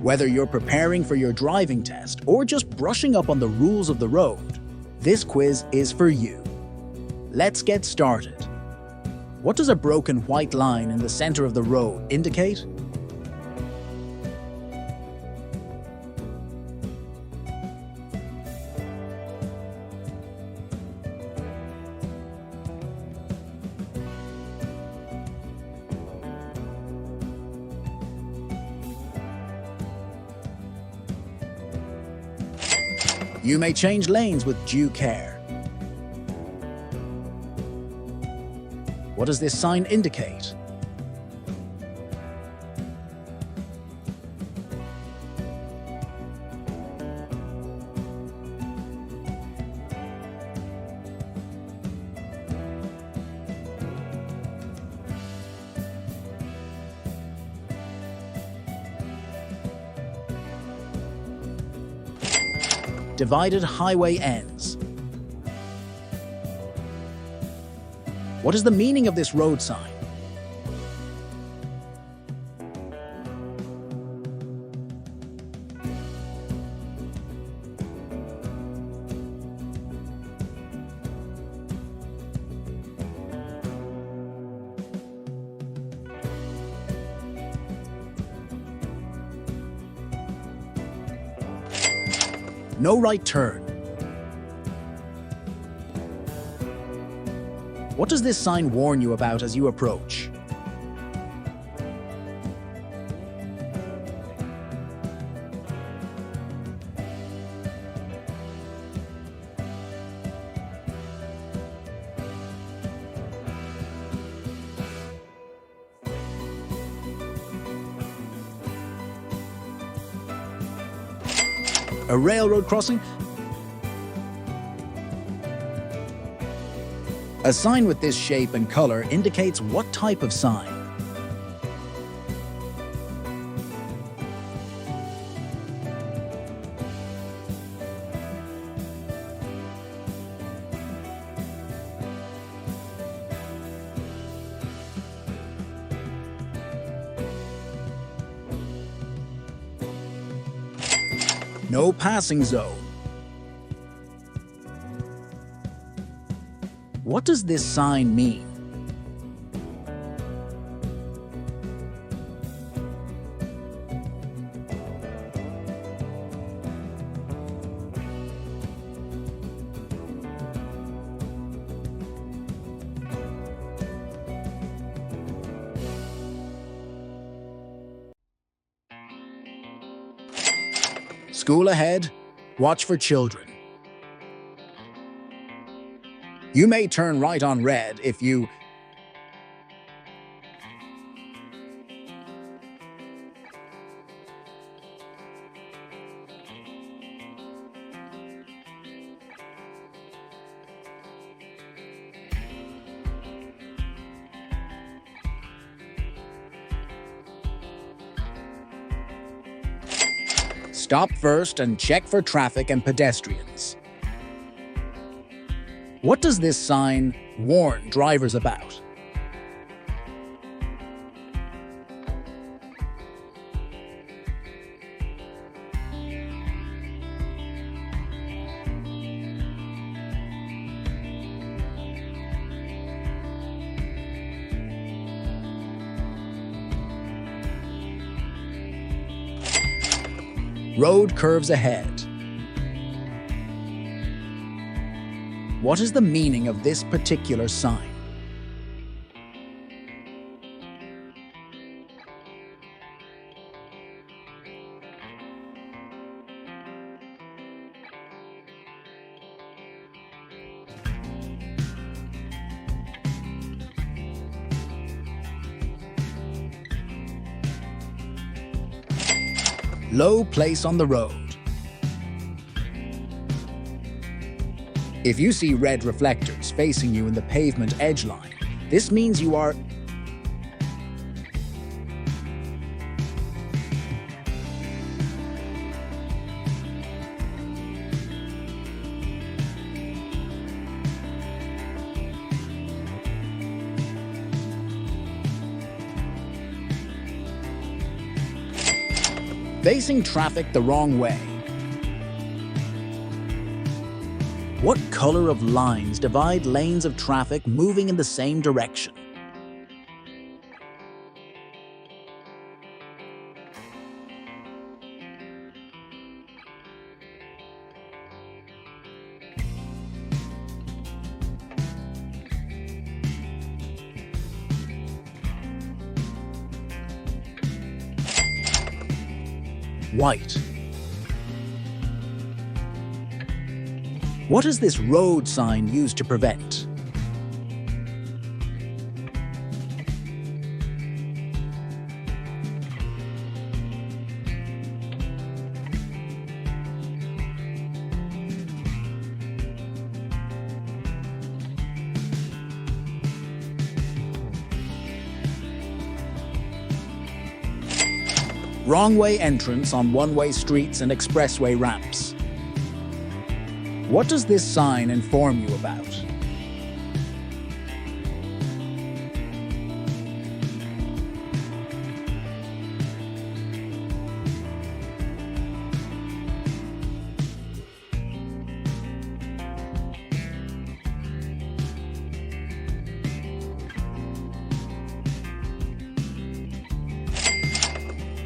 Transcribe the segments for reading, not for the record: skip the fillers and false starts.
Whether you're preparing for your driving test or just brushing up on the rules of the road, this quiz is for you. Let's get started. What does a broken white line in the center of the road indicate? You may change lanes with due care. What does this sign indicate? Divided highway ends. What is the meaning of this road sign? No right turn. What does this sign warn you about as you approach? A railroad crossing? A sign with this shape and color indicates what type of sign. No passing zone. What does this sign mean? School ahead, watch for children. You may turn right on red if you... Stop first and check for traffic and pedestrians. What does this sign warn drivers about? Road curves ahead. What is the meaning of this particular sign? Low place on the road. If you see red reflectors facing you in the pavement edge line, this means you are Facing traffic the wrong way. What color of lines divide lanes of traffic moving in the same direction? White. What is this road sign used to prevent? Wrong-way entrance on one-way streets and expressway ramps. What does this sign inform you about?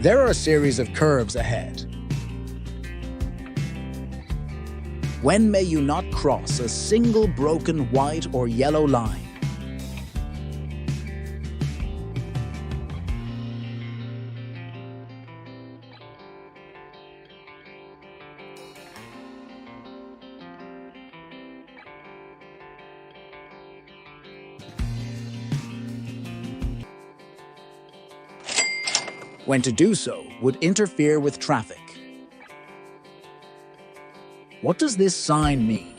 There are a series of curves ahead. When may you not cross a single broken white or yellow line? When to do so would interfere with traffic. What does this sign mean?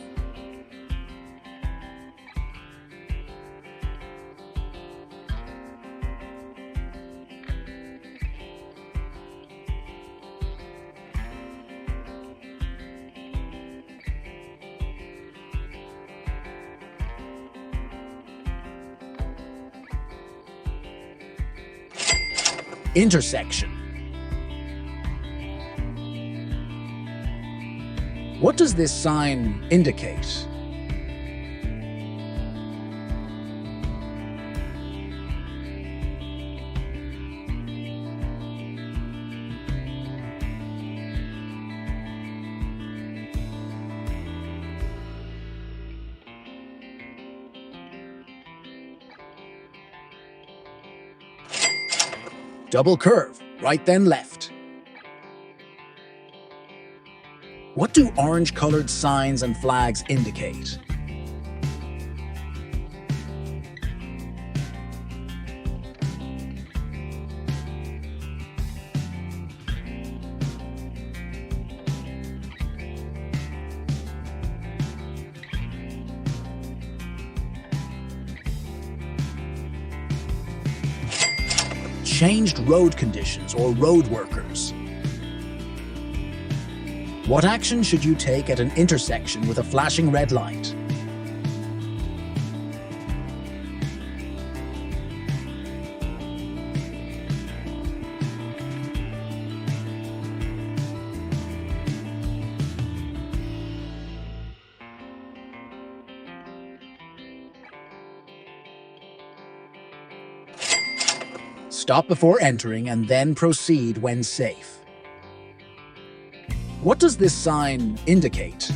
Intersection. What does this sign indicate? Double curve, right then left. What do orange-colored signs and flags indicate? Changed road conditions or road workers. What action should you take at an intersection with a flashing red light? Stop before entering and then proceed when safe. What does this sign indicate?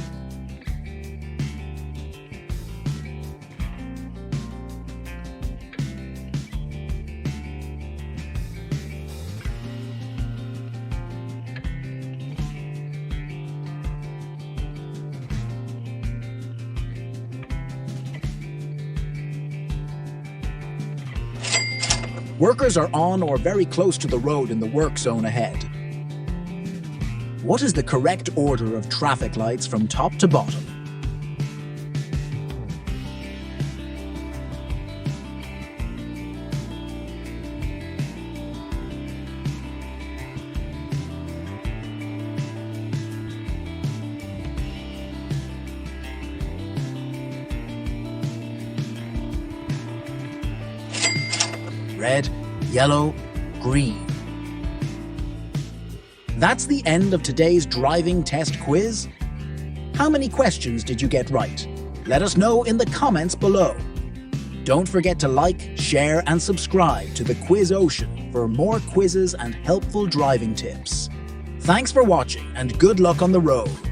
Workers are on or very close to the road in the work zone ahead. What is the correct order of traffic lights from top to bottom? Red, yellow, green. That's the end of today's driving test quiz. How many questions did you get right? Let us know in the comments below. Don't forget to like, share and subscribe to the Quiz Ocean for more quizzes and helpful driving tips. Thanks for watching and good luck on the road.